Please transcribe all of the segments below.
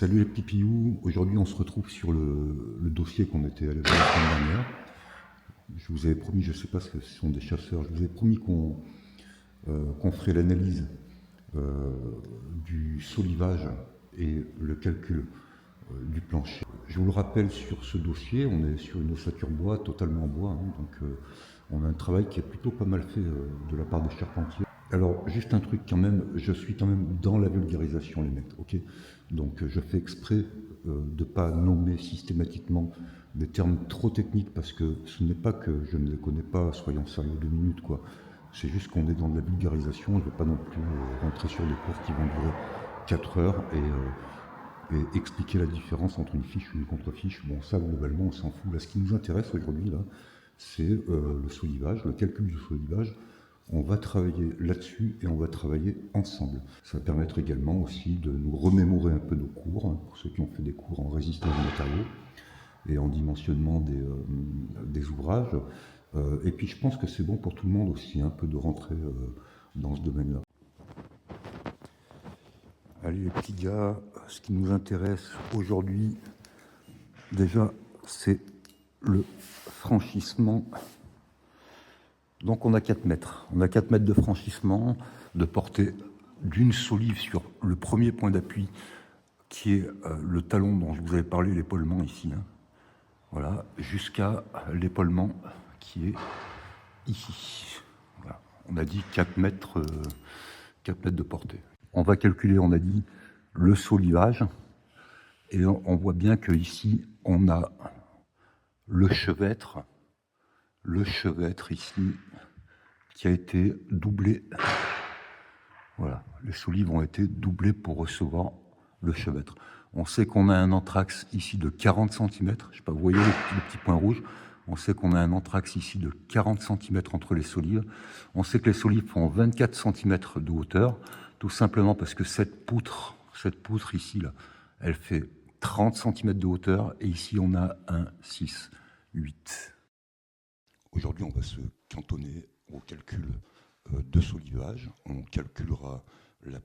Salut les petits pillous, aujourd'hui on se retrouve sur le dossier qu'on était allé voir la semaine dernière. Je vous avais promis, je ne sais pas ce que ce sont des chasseurs, je vous avais promis qu'on ferait l'analyse euh, du solivage et le calcul du plancher. Je vous le rappelle, sur ce dossier, on est sur une ossature bois, totalement en bois, hein, donc on a un travail qui est plutôt pas mal fait de la part des charpentiers. Alors, juste un truc quand même, je suis quand même dans la vulgarisation, les mecs, ok. Donc, je fais exprès de ne pas nommer systématiquement des termes trop techniques parce que ce n'est pas que je ne les connais pas, soyons sérieux 2 minutes, quoi. C'est juste qu'on est dans de la vulgarisation, je ne vais pas non plus rentrer sur des cours qui vont durer 4 heures et expliquer la différence entre une fiche et une contre-fiche. Bon, ça, globalement, on s'en fout. Là, ce qui nous intéresse aujourd'hui, là, c'est le solivage, le calcul du solivage. On va travailler là-dessus et on va travailler ensemble. Ça va permettre également aussi de nous remémorer un peu nos cours, hein, pour ceux qui ont fait des cours en résistance des matériaux et en dimensionnement des ouvrages. Et puis je pense que c'est bon pour tout le monde aussi, un peu de rentrer dans ce domaine-là. Allez les petits gars, ce qui nous intéresse aujourd'hui, déjà, c'est le franchissement. Donc on a 4 mètres. On a 4 mètres de franchissement, de portée d'une solive sur le premier point d'appui, qui est le talon dont je vous avais parlé, l'épaulement ici. Hein. Voilà, jusqu'à l'épaulement qui est ici. Voilà. On a dit 4 mètres, 4 mètres de portée. On va calculer, on a dit, le solivage. Et on voit bien qu'ici, on a le chevêtre ici, qui a été doublé. Voilà, les solives ont été doublées pour recevoir le chevêtre. On sait qu'on a un anthrax ici de 40 cm. Je sais pas, vous voyez le petit point rouge. On sait qu'on a un anthrax ici de 40 cm entre les solives. On sait que les solives font 24 cm de hauteur, tout simplement parce que cette poutre ici, là, elle fait 30 cm de hauteur, et ici on a un 6, 8. Aujourd'hui, on va se cantonner au calcul de solivage. On calculera la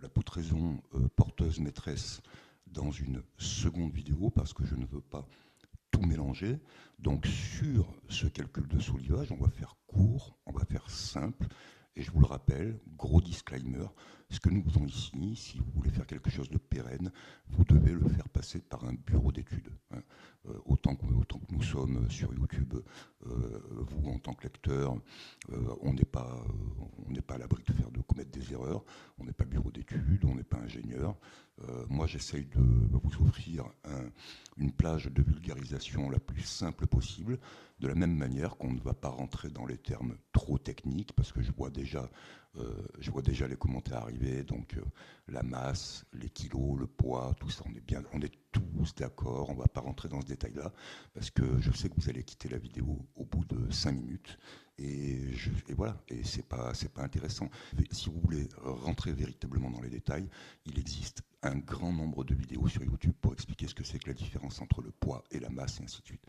poutraison porteuse maîtresse dans une seconde vidéo parce que je ne veux pas tout mélanger. Donc sur ce calcul de solivage, on va faire court, on va faire simple. Et je vous le rappelle, gros disclaimer, ce que nous faisons ici, si vous voulez faire quelque chose de pérenne, vous devez le faire passer par un bureau d'études. Hein. Autant que nous sommes sur YouTube, vous en tant que lecteur, on n'est pas à l'abri de commettre des erreurs. On n'est pas bureau d'études, on n'est pas ingénieur. Moi, j'essaye de vous offrir une plage de vulgarisation la plus simple possible, de la même manière qu'on ne va pas rentrer dans les termes trop techniques, parce que je vois déjà les commentaires arriver, donc la masse, les kilos, le poids, tout ça, on est tous d'accord, on ne va pas rentrer dans ce détail-là, parce que je sais que vous allez quitter la vidéo au bout de 5 minutes, et voilà, et c'est pas intéressant. Si vous voulez rentrer véritablement dans les détails, il existe un grand nombre de vidéos sur YouTube pour expliquer ce que c'est que la différence entre le poids et la masse, et ainsi de suite.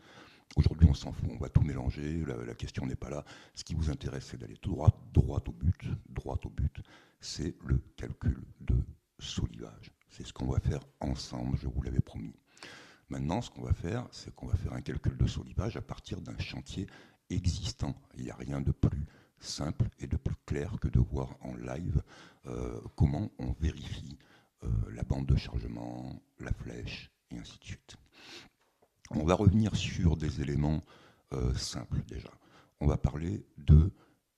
Aujourd'hui, on s'en fout, on va tout mélanger, la question n'est pas là. Ce qui vous intéresse, c'est d'aller droit au but, c'est le calcul de solivage. C'est ce qu'on va faire ensemble, je vous l'avais promis. Maintenant, ce qu'on va faire, c'est qu'on va faire un calcul de solivage à partir d'un chantier existant. Il n'y a rien de plus simple et de plus clair que de voir en live comment on vérifie la bande de chargement, la flèche, et ainsi de suite. On va revenir sur des éléments simples déjà. On va parler de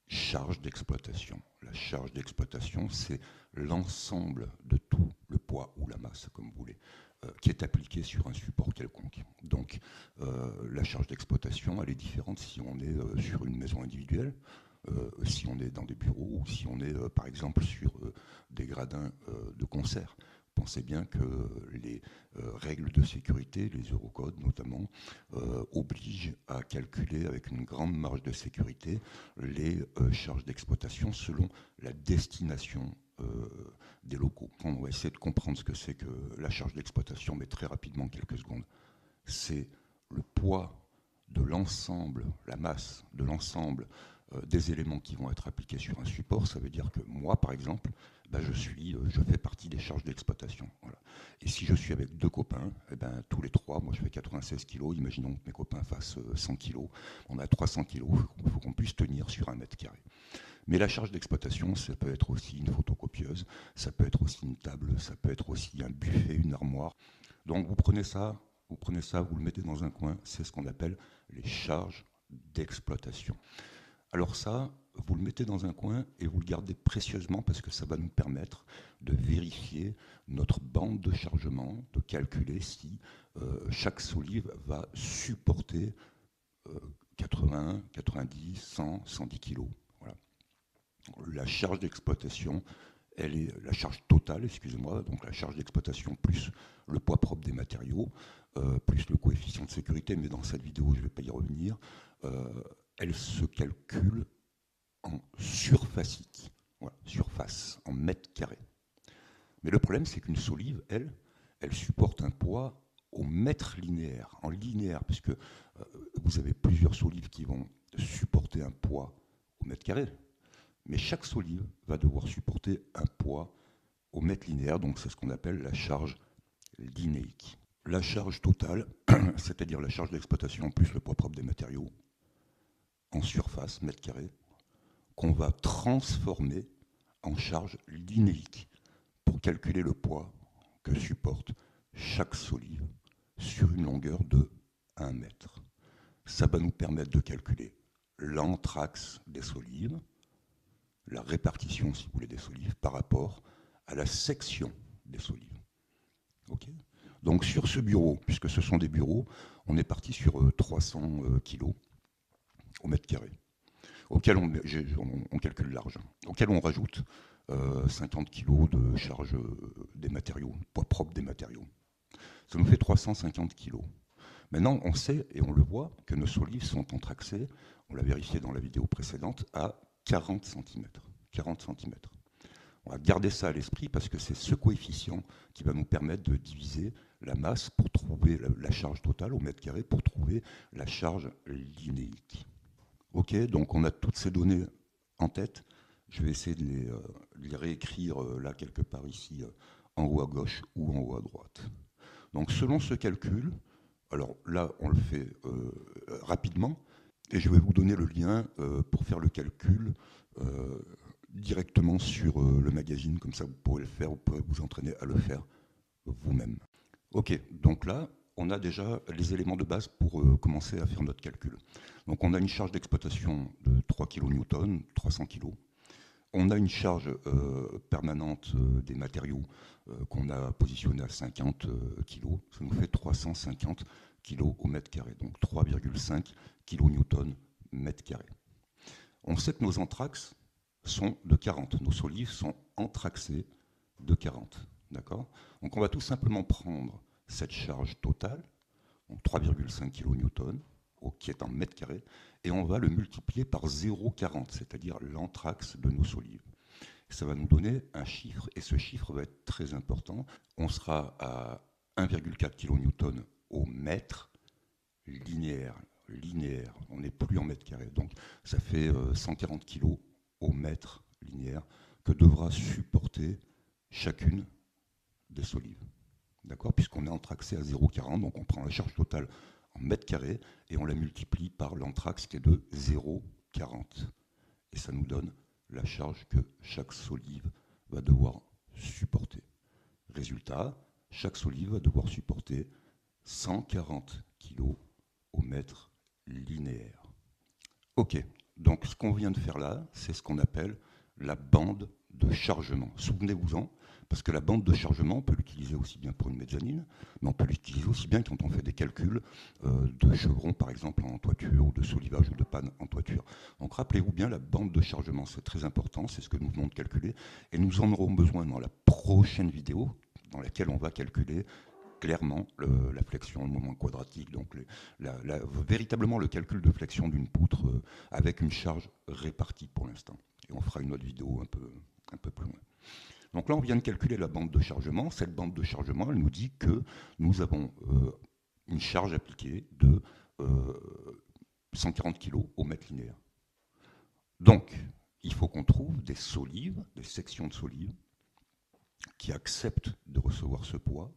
charge d'exploitation. La charge d'exploitation, c'est l'ensemble de tout le poids ou la masse, comme vous voulez, qui est appliqué sur un support quelconque. Donc, la charge d'exploitation, elle est différente si on est sur une maison individuelle, si on est dans des bureaux ou si on est, par exemple, sur des gradins de concert. Pensez bien que les règles de sécurité, les Eurocodes notamment, obligent à calculer avec une grande marge de sécurité les charges d'exploitation selon la destination des locaux. On va essayer de comprendre ce que c'est que la charge d'exploitation, mais très rapidement, quelques secondes. C'est le poids de l'ensemble, la masse de l'ensemble des éléments qui vont être appliqués sur un support. Ça veut dire que moi, par exemple, ben je fais partie des charges d'exploitation. Voilà. Et si je suis avec deux copains, eh ben, tous les trois, moi je fais 96 kg, imaginons que mes copains fassent 100 kg, on a 300 kg, il faut qu'on puisse tenir sur 1 m². Mais la charge d'exploitation, ça peut être aussi une photocopieuse, ça peut être aussi une table, ça peut être aussi un buffet, une armoire. Donc vous prenez ça, vous le mettez dans un coin, c'est ce qu'on appelle les charges d'exploitation. Alors ça, vous le mettez dans un coin et vous le gardez précieusement parce que ça va nous permettre de vérifier notre bande de chargement, de calculer si chaque solive va supporter 80, 90, 100, 110 kg. Voilà. La charge d'exploitation, elle est la charge totale, excusez-moi, donc la charge d'exploitation plus le poids propre des matériaux, plus le coefficient de sécurité, mais dans cette vidéo, je ne vais pas y revenir, elle se calcule en surfacique, voilà, surface, en mètres carrés. Mais le problème, c'est qu'une solive, elle supporte un poids au mètre linéaire, en linéaire, puisque vous avez plusieurs solives qui vont supporter un poids au mètre carré, mais chaque solive va devoir supporter un poids au mètre linéaire, donc c'est ce qu'on appelle la charge linéique. La charge totale, c'est-à-dire la charge d'exploitation plus le poids propre des matériaux, en surface, mètre carré, qu'on va transformer en charge linéique pour calculer le poids que supporte chaque solive sur une longueur de 1 mètre. Ça va nous permettre de calculer l'anthrax des solives, la répartition, si vous voulez, des solives par rapport à la section des solives. Okay. Donc sur ce bureau, puisque ce sont des bureaux, on est parti sur 300 kg au mètre carré, auquel on calcule large, auquel on rajoute 50 kg de charge des matériaux, poids propre des matériaux. Ça nous fait 350 kg. Maintenant, on sait et on le voit que nos solives sont anthraxées, on l'a vérifié dans la vidéo précédente, à 40 cm. 40 cm. On va garder ça à l'esprit parce que c'est ce coefficient qui va nous permettre de diviser la masse pour trouver la charge totale au mètre carré, pour trouver la charge linéique. Ok, donc on a toutes ces données en tête. Je vais essayer de les réécrire là quelque part ici, en haut à gauche ou en haut à droite. Donc selon ce calcul, alors là on le fait rapidement, et je vais vous donner le lien pour faire le calcul directement sur le magazine, comme ça vous pourrez le faire, vous pourrez vous entraîner à le faire vous-même. Ok, donc là, on a déjà les éléments de base pour commencer à faire notre calcul. Donc on a une charge d'exploitation de 3 kN, 300 kg. On a une charge permanente des matériaux qu'on a positionné à 50 kg. Ça nous fait 350 kg au mètre carré, donc 3,5 kN mètre carré. On sait que nos anthrax sont de 40. Nos solives sont anthraxées de 40. D'accord ? Donc on va tout simplement prendre cette charge totale, 3,5 kN, qui est en mètre carré, et on va le multiplier par 0,40, c'est-à-dire l'anthrax de nos solives. Ça va nous donner un chiffre, et ce chiffre va être très important. On sera à 1,4 kN au mètre linéaire. On n'est plus en mètre carré. Donc ça fait 140 kg au mètre linéaire que devra supporter chacune des solives. D'accord ? Puisqu'on est anthraxé à 0,40, donc on prend la charge totale en mètre carré et on la multiplie par l'anthrax qui est de 0,40. Et ça nous donne la charge que chaque solive va devoir supporter. Résultat, chaque solive va devoir supporter 140 kg au mètre linéaire. Ok, donc ce qu'on vient de faire là, c'est ce qu'on appelle la bande de chargement. Souvenez-vous-en, parce que la bande de chargement, on peut l'utiliser aussi bien pour une mezzanine, mais on peut l'utiliser aussi bien quand on fait des calculs de chevrons, par exemple, en toiture, ou de solivage ou de panne en toiture. Donc rappelez-vous bien, la bande de chargement, c'est très important, c'est ce que nous venons de calculer, et nous en aurons besoin dans la prochaine vidéo, dans laquelle on va calculer clairement la flexion, le moment quadratique, donc véritablement le calcul de flexion d'une poutre avec une charge répartie pour l'instant. Et on fera une autre vidéo un peu plus loin. Donc là, on vient de calculer la bande de chargement. Cette bande de chargement, elle nous dit que nous avons une charge appliquée de 140 kg au mètre linéaire. Donc, il faut qu'on trouve des solives, des sections de solives, qui acceptent de recevoir ce poids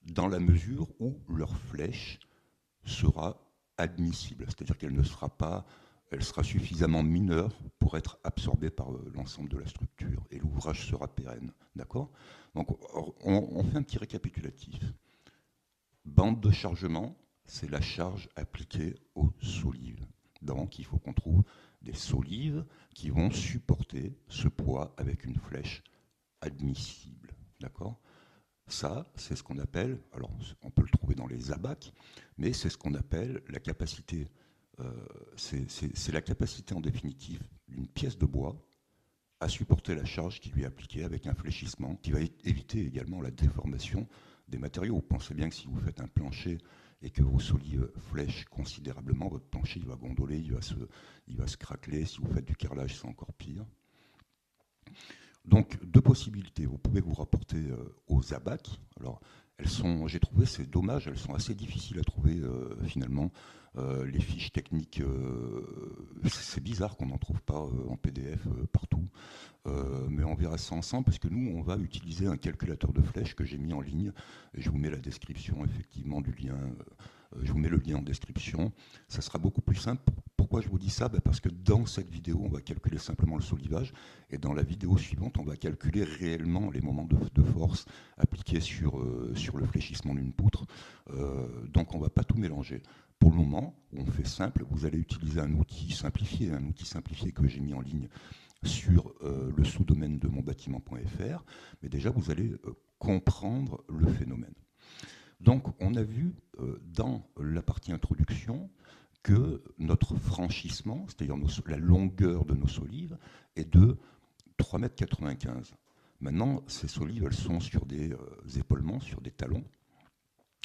dans la mesure où leur flèche sera admissible, c'est-à-dire qu'elle ne sera pas, elle sera suffisamment mineure pour être absorbée par l'ensemble de la structure et l'ouvrage sera pérenne. D'accord? Donc on fait un petit récapitulatif. Bande de chargement, c'est la charge appliquée aux solives. Donc il faut qu'on trouve des solives qui vont supporter ce poids avec une flèche admissible. D'accord? Ça, c'est ce qu'on appelle, alors on peut le trouver dans les abacs, mais c'est ce qu'on appelle la capacité, c'est la capacité en définitive d'une pièce de bois à supporter la charge qui lui est appliquée avec un fléchissement qui va éviter également la déformation des matériaux. Pensez bien que si vous faites un plancher et que vos solives flèchent considérablement, votre plancher il va gondoler, il va se craqueler. Si vous faites du carrelage, c'est encore pire. Donc, deux possibilités. Vous pouvez vous rapporter aux abacs. Alors, j'ai trouvé, c'est dommage, elles sont assez difficiles à trouver finalement. Les fiches techniques, c'est bizarre qu'on n'en trouve pas en PDF partout. Mais on verra ça ensemble parce que nous, on va utiliser un calculateur de flèches que j'ai mis en ligne. Je vous mets la description effectivement du lien. Je vous mets le lien en description. Ça sera beaucoup plus simple. Pourquoi je vous dis ça? Parce que dans cette vidéo, on va calculer simplement le solivage. Et dans la vidéo suivante, on va calculer réellement les moments de force appliqués sur le fléchissement d'une poutre. Donc on ne va pas tout mélanger. Pour le moment, on fait simple. Vous allez utiliser un outil simplifié que j'ai mis en ligne sur le sous-domaine de monbâtiment.fr. Mais déjà, vous allez comprendre le phénomène. Donc, on a vu dans la partie introduction que notre franchissement, c'est-à-dire la longueur de nos solives, est de 3,95 m. Maintenant, ces solives, elles sont sur des épaulements, sur des talons.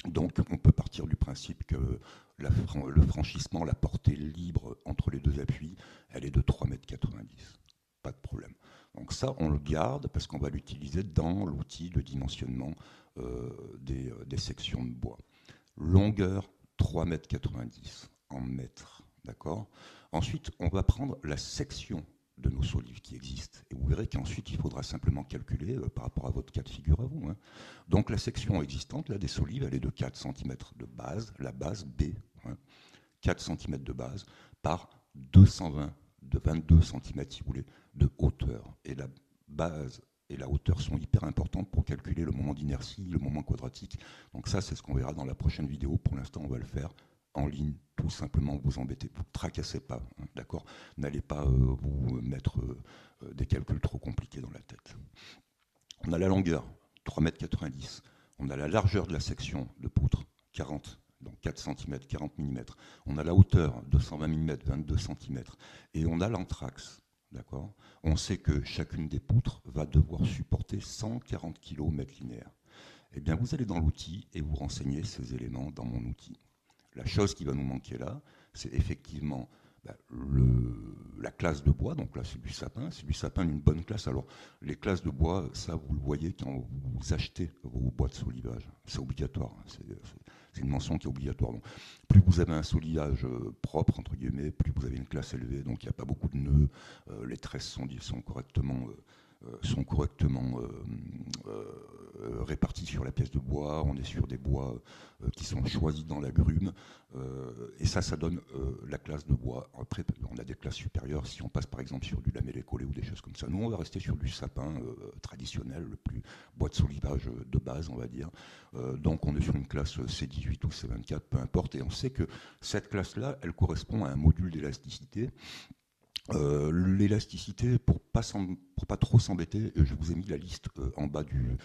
Donc, on peut partir du principe que le franchissement, la portée libre entre les deux appuis, elle est de 3,90 m. Pas de problème. Donc ça, on le garde parce qu'on va l'utiliser dans l'outil de dimensionnement des sections de bois. Longueur 3,90 m en mètres. D'accord. Ensuite, on va prendre la section de nos solives qui existent. Et vous verrez qu'ensuite, il faudra simplement calculer par rapport à votre cas de figure à vous. Hein. Donc la section existante là, des solives, elle est de 4 cm de base, la base B. Hein, 4 cm de base par 220 de 22 cm, si vous voulez, de hauteur. Et la base et la hauteur sont hyper importantes pour calculer le moment d'inertie, le moment quadratique. Donc ça, c'est ce qu'on verra dans la prochaine vidéo. Pour l'instant, on va le faire en ligne, tout simplement. Vous embêtez, vous ne tracassez pas, hein, d'accord? N'allez pas vous mettre des calculs trop compliqués dans la tête. On a la longueur, 3,90 m. On a la largeur de la section de poutre, 40, donc 4 cm, 40 mm. On a la hauteur, 220 mm, 22 cm. Et on a l'anthrax, d'accord? On sait que chacune des poutres va devoir supporter 140 kg au mètre linéaire. Eh bien, vous allez dans l'outil et vous renseignez ces éléments dans mon outil. La chose qui va nous manquer là, c'est effectivement la classe de bois. Donc là, c'est du sapin d'une bonne classe. Alors, les classes de bois, ça, vous le voyez quand vous achetez vos bois de solivage. C'est obligatoire. C'est une mention qui est obligatoire. Donc, plus vous avez un solivage propre, entre guillemets, plus vous avez une classe élevée. Donc, il n'y a pas beaucoup de nœuds. Les tresses sont correctement répartis sur la pièce de bois. On est sur des bois qui sont choisis dans la grume. Et ça donne la classe de bois. Après, on a des classes supérieures si on passe par exemple sur du lamellé collé ou des choses comme ça. Nous, on va rester sur du sapin traditionnel, le plus bois de solivage de base, on va dire. Donc, on est sur une classe C18 ou C24, peu importe. Et on sait que cette classe-là, elle correspond à un module d'élasticité. L'élasticité, pour pas trop s'embêter, je vous ai mis la liste en bas de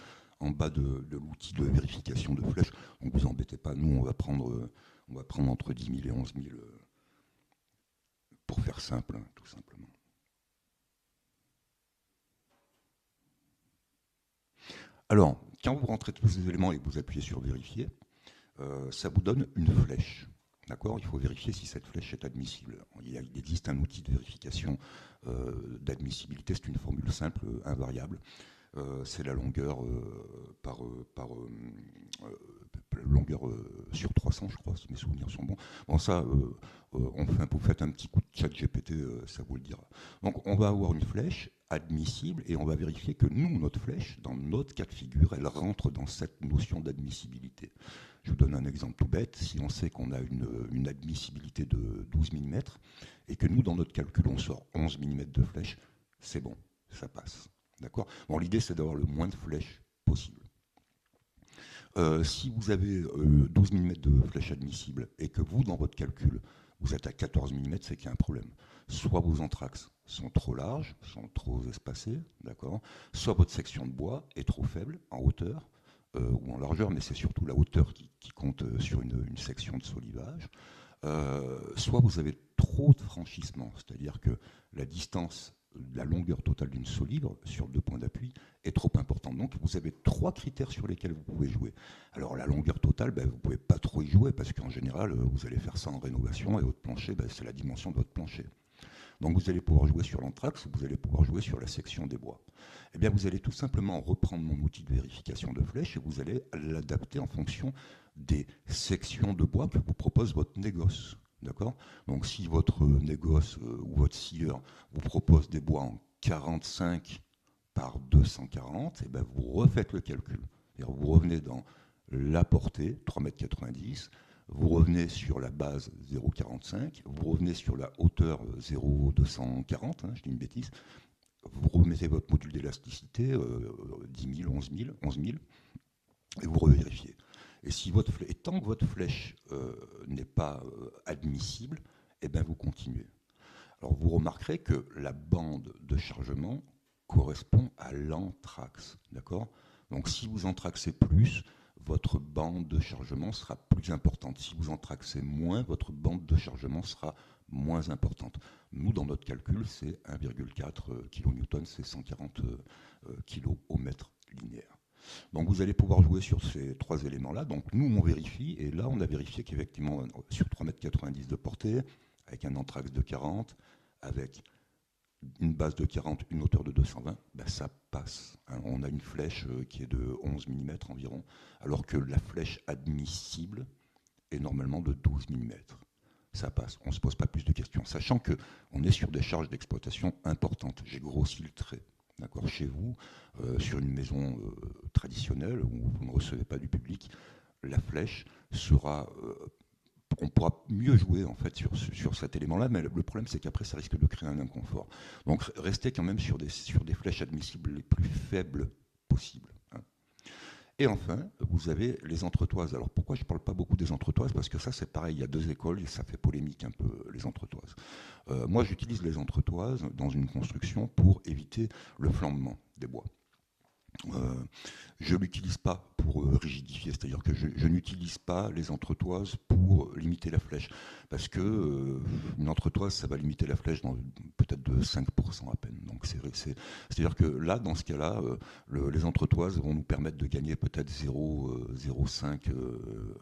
l'outil de vérification de flèches. Donc vous embêtez pas, nous on va prendre entre 10 000 et 11 000 pour faire simple, hein, tout simplement. Alors, quand vous rentrez tous ces éléments et que vous appuyez sur vérifier, ça vous donne une flèche. D'accord. Il faut vérifier si cette flèche est admissible. Il existe un outil de vérification d'admissibilité, c'est une formule simple, invariable. C'est la longueur par longueur sur 300, je crois, si mes souvenirs sont bons. Bon, ça, vous faites un petit coup de chat GPT, ça vous le dira. Donc, on va avoir une flèche admissible, et on va vérifier que nous, notre flèche, dans notre cas de figure, elle rentre dans cette notion d'admissibilité. Je vous donne un exemple tout bête. Si on sait qu'on a une admissibilité de 12 mm, et que nous, dans notre calcul, on sort 11 mm de flèche, c'est bon, ça passe. D'accord ? Bon, l'idée, c'est d'avoir le moins de flèches possible. Si vous avez 12 mm de flèche admissible et que vous, dans votre calcul, vous êtes à 14 mm, c'est qu'il y a un problème. Soit vos anthrax sont trop larges, sont trop espacés, d'accord. Soit votre section de bois est trop faible en hauteur ou en largeur, mais c'est surtout la hauteur qui compte sur une section de solivage. Soit vous avez trop de franchissement, c'est-à-dire que la distance, la longueur totale d'une solive sur 2 points d'appui est trop importante. Donc vous avez 3 critères sur lesquels vous pouvez jouer. Alors la longueur totale, vous ne pouvez pas trop y jouer parce qu'en général, vous allez faire ça en rénovation et votre plancher, c'est la dimension de votre plancher. Donc vous allez pouvoir jouer sur l'anthrax ou vous allez pouvoir jouer sur la section des bois. Eh bien vous allez tout simplement reprendre mon outil de vérification de flèche et vous allez l'adapter en fonction des sections de bois que vous propose votre négoce. D'accord ? Donc si votre négoce ou votre scieur vous propose des bois en 45 par 240, eh bien vous refaites le calcul. Vous revenez dans la portée, 3,90 m, vous revenez sur la base 0,45, vous revenez sur la hauteur 0,240, je dis une bêtise, vous remettez votre module d'élasticité, 10 000, 11 000, et vous revérifiez. Et, et tant que votre flèche n'est pas admissible, eh bien vous continuez. Alors vous remarquerez que la bande de chargement correspond à l'anthrax, d'accord ? Donc si vous anthraxez plus, votre bande de chargement sera plus importante. Si vous anthraxez moins, votre bande de chargement sera moins importante. Nous, dans notre calcul, c'est 1,4 kN, c'est 140 kg au mètre linéaire. Donc vous allez pouvoir jouer sur ces 3 éléments-là. Donc nous, on vérifie, et là, on a vérifié qu'effectivement, sur 3,90 m de portée, avec un anthrax de 40, avec une base de 40, une hauteur de 220, ça passe. On a une flèche qui est de 11 mm environ, alors que la flèche admissible est normalement de 12 mm. Ça passe, on ne se pose pas plus de questions, sachant qu'on est sur des charges d'exploitation importantes. J'ai grossi le trait. D'accord, chez vous, sur une maison traditionnelle où vous ne recevez pas du public, la flèche sera on pourra mieux jouer en fait sur cet élément-là, mais le problème c'est qu'après ça risque de créer un inconfort. Donc restez quand même sur des flèches admissibles les plus faibles possibles. Et enfin, vous avez les entretoises. Alors pourquoi je ne parle pas beaucoup des entretoises ? Parce que ça c'est pareil, il y a 2 écoles et ça fait polémique un peu les entretoises. Moi j'utilise les entretoises dans une construction pour éviter le flambement des bois. Je ne l'utilise pas pour rigidifier, c'est-à-dire que je n'utilise pas les entretoises pour limiter la flèche, parce que une entretoise, ça va limiter la flèche peut-être de 5% à peine. Donc c'est-à-dire que là, dans ce cas-là, les entretoises vont nous permettre de gagner peut-être 0,5,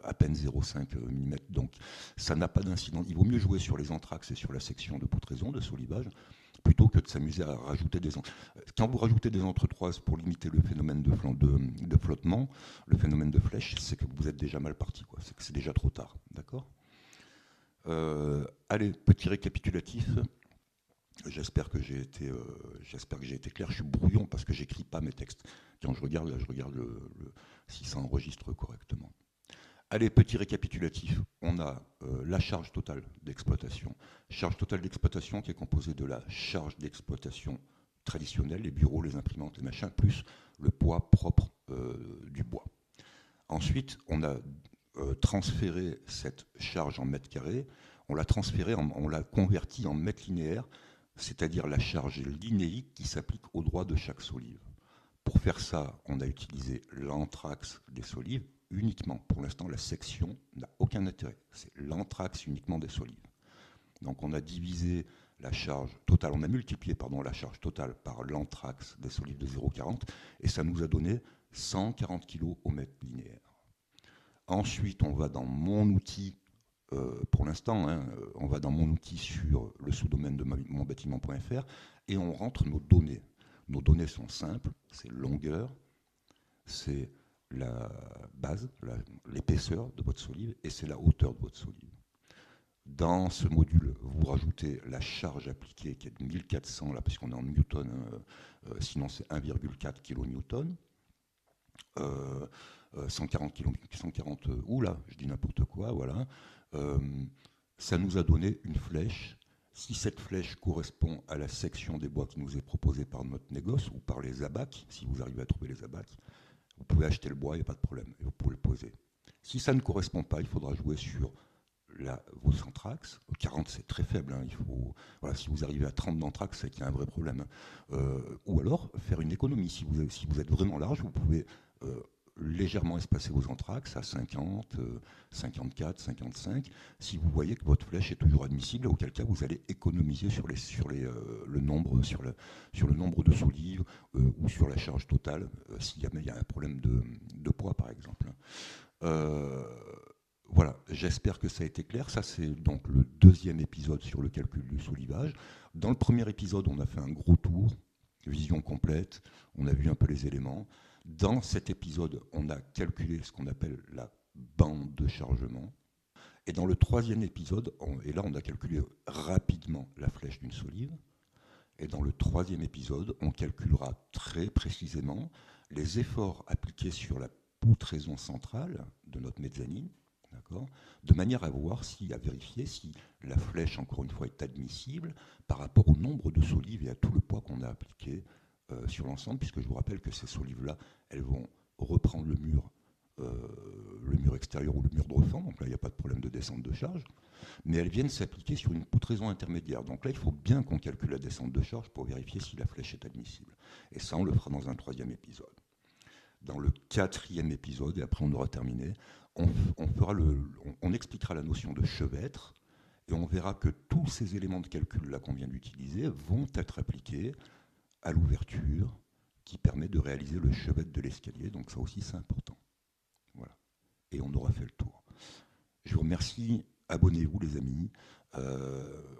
à peine 0,5 mm. Donc ça n'a pas d'incidence. Il vaut mieux jouer sur les anthrax et sur la section de poutraison, de solivage, plutôt que de s'amuser à rajouter des... Quand vous rajoutez des entretoises pour limiter le phénomène de flottement, le phénomène de flèche, c'est que vous êtes déjà mal parti, quoi. C'est que c'est déjà trop tard, d'accord ? Allez, petit récapitulatif. J'espère que j'ai été clair. Je suis brouillon parce que j'écris pas mes textes. Quand je regarde, là, je regarde si ça enregistre correctement. Allez, petit récapitulatif. On a la charge totale d'exploitation. Charge totale d'exploitation qui est composée de la charge d'exploitation traditionnelle, les bureaux, les imprimantes, les machins, plus le poids propre du bois. Ensuite, on a transféré cette charge en mètres carrés. On l'a convertie en mètres linéaires, c'est-à-dire la charge linéique qui s'applique au droit de chaque solive. Pour faire ça, on a utilisé l'anthrax des solives uniquement. Pour l'instant, la section n'a aucun intérêt. C'est l'anthrax uniquement des solives. Donc on a divisé la charge totale, on a multiplié la charge totale par l'anthrax des solives de 0,40 et ça nous a donné 140 kg au mètre linéaire. Ensuite, on va dans mon outil, pour l'instant, on va dans mon outil sur le sous-domaine de monbâtiment.fr et on rentre nos données. Nos données sont simples, c'est longueur, c'est la base, l'épaisseur de votre solive et c'est la hauteur de votre solive. Dans ce module, vous rajoutez la charge appliquée qui est de 1400, là, parce qu'on est en newton, sinon c'est 1,4 kN. 140 km, 140, oula, je dis n'importe quoi, voilà. Euh, Ça nous a donné une flèche. Si cette flèche correspond à la section des bois qui nous est proposée par notre négoce ou par les abacs, si vous arrivez à trouver les abacs, vous pouvez acheter le bois, il n'y a pas de problème, et vous pouvez le poser. Si ça ne correspond pas, il faudra jouer sur vos centrax. 40, c'est très faible. Hein, voilà, si vous arrivez à 30 d'anthrax, c'est qu'il y a un vrai problème. Ou alors faire une économie. Si vous êtes vraiment large, vous pouvez légèrement espacer vos anthrax à 50, 54, 55, si vous voyez que votre flèche est toujours admissible, auquel cas vous allez économiser le nombre de solives ou sur la charge totale, si jamais il y a un problème de poids par exemple. Voilà, j'espère que ça a été clair. Ça, c'est donc le deuxième épisode sur le calcul du solivage. Dans le premier épisode, on a fait un gros tour, vision complète, on a vu un peu les éléments. Dans cet épisode, on a calculé ce qu'on appelle la bande de chargement. Et dans le troisième épisode, et là on a calculé rapidement la flèche d'une solive. Et dans le troisième épisode, on calculera très précisément les efforts appliqués sur la poutraison centrale de notre mezzanine, de manière à vérifier si la flèche, encore une fois, est admissible par rapport au nombre de solives et à tout le poids qu'on a appliqué sur l'ensemble, puisque je vous rappelle que ces solives-là, elles vont reprendre le mur extérieur ou le mur de refend, donc là, il n'y a pas de problème de descente de charge, mais elles viennent s'appliquer sur une poutraison intermédiaire. Donc là, il faut bien qu'on calcule la descente de charge pour vérifier si la flèche est admissible. Et ça, on le fera dans un troisième épisode. Dans le quatrième épisode, et après on aura terminé, on expliquera la notion de chevêtre, et on verra que tous ces éléments de calcul là qu'on vient d'utiliser vont être appliqués à l'ouverture qui permet de réaliser le chevêtre de l'escalier. Donc ça aussi c'est important. Voilà. Et on aura fait le tour. Je vous remercie. Abonnez-vous les amis.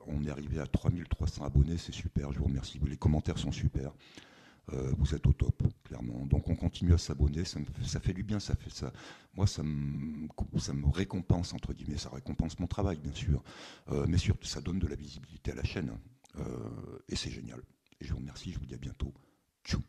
On est arrivé à 3300 abonnés, c'est super. Je vous remercie. Les commentaires sont super. Vous êtes au top, clairement. Donc on continue à s'abonner, ça fait du bien, moi ça me récompense, entre guillemets, ça récompense mon travail, bien sûr, mais surtout ça donne de la visibilité à la chaîne, et c'est génial. Et je vous remercie, je vous dis à bientôt. Tchou.